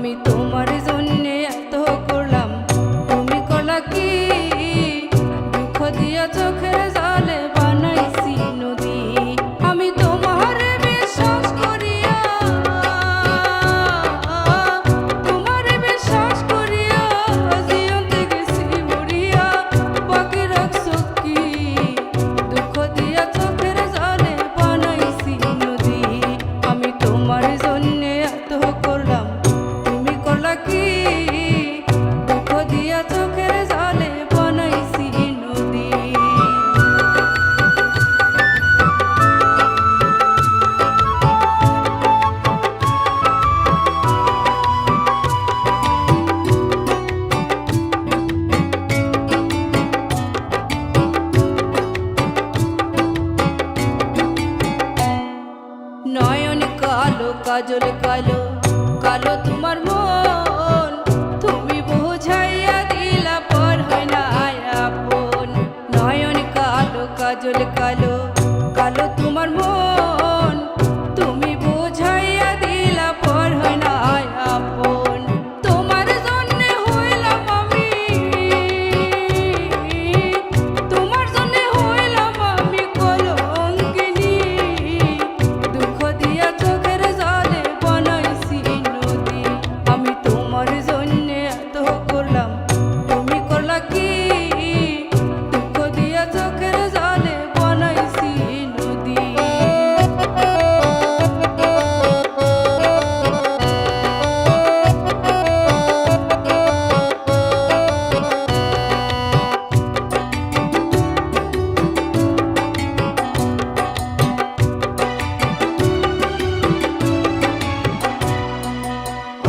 আমি তোমার জন্যে এত করলাম, তুমি করলা কি? দুঃখ দিয়া চোখের জলে বানাইছি নদী। আমি তোমার বিশ্বাস করিয়া, তোমার বিশ্বাস করিয়া জীবনতে গেছি মরিয়া, বাকি রাখছো কি? দুঃখ দিয়া চোখের জলে বানাইছি নদী। আমি তোমার জন্যে এত করলাম, তুমি করলা কি? দুঃখ দিয়া চোখের জলে বানাইছি নদী। নয়ন কালো কাজল কালো, কালো তোমার মন, তুমি বোঝাইয়া দিলা পর হয় না আপন। নয়ন কালো কাজল কালো, কালো তোমার মন, তুমি বোঝাইয়া দিলা পর হয় না আপন। তোমার জন্যে হইলাম আমি, তোমার জন্যে হইলাম আমি কলঙ্কিনী। দুঃখ দিয়া চোখের জলে বানাইছি নদী। আমি তোমার জন্যে এত করলাম, তুমি করলা কি? দুঃখ দিয়া চোখের জলে বানাইছি নদী।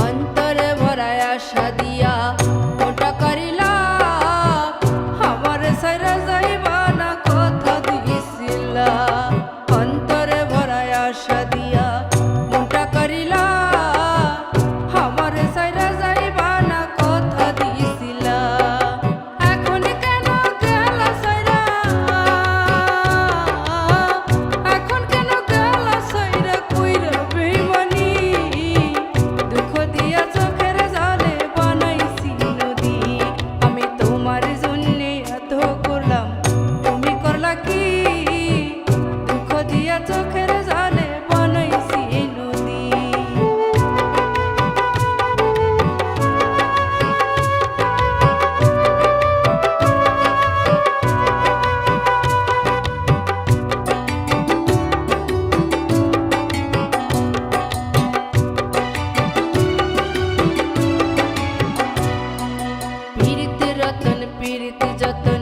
অন্তরে ভরায় আশা দিয়া ওটা করিলা, আমার সাইরা যাইবা না কথা দিছিলা। অন্তরে ভরায় আশা দিয়া ওটা করিলা, আমার সাইরা যাইবা না কথা দিছিলা। এখন কেন গেলা সাইরা, এখন কেন গেলা সাইরা কইরা বেইমানি? দুঃখ দিয়া চোখের জলে বানাইছি নদী। আমি তোমার জন্যে এত করলাম, তুমি করলা কি? দুঃখ দিয়া চোখের জলে বানাইছি নদী। পীড়িত রতন পীড়িত যতন,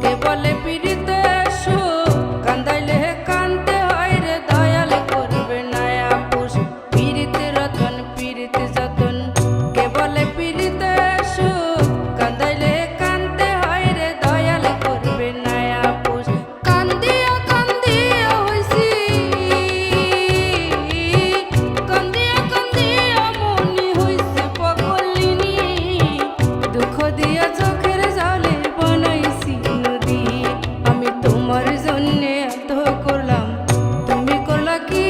কে বলে পীড়িত সুখ? কান্দাইলে কান্দতে হয় রে, দয়াল করবে না আপোষ। পীড়িত রতন পীড়িত যতন, কে বলে পীড়িত সুখ? কান্দাইলে কান্দতে হয় রে, দয়াল করবে না আপোষ। কান্দিয়া কান্দিয়া হইছি, কান্দিয়া কান্দিয়া মনি হইছে পাগলিনী। দুঃখ দিয়া চোখের জলে বানাইছি নদী। আমি তোমার জন্যে এত করলাম, তুমি করলা কি?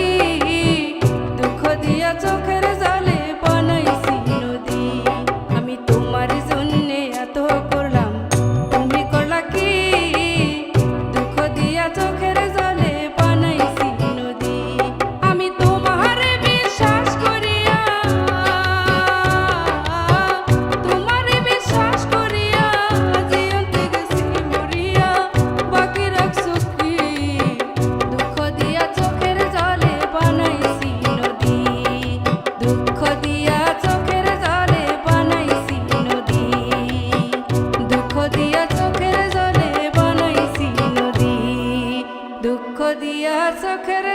দুঃখ দিয়া চোখের জলে বানাইছি নদী। আমি তোমার জন্যে এত করলাম, তুমি করলা কি? দুঃখ দিয়া চোখের জলে বানাইছি নদী। আমি তোমার বিশ্বাস করিয়া, তোমার বিশ্বাস করিয়া জীবনতে গেছি মরিয়া, বাকি রাখছো কি? দুঃখ দিয়া চোখের জলে বানাইছি নদী। দুঃখ দিয়া চোখের জলে বানাইছি নদী। দুঃখ দিয়া চোখের জলে বানাইছি নদী। দুঃখ দিয়া চোখের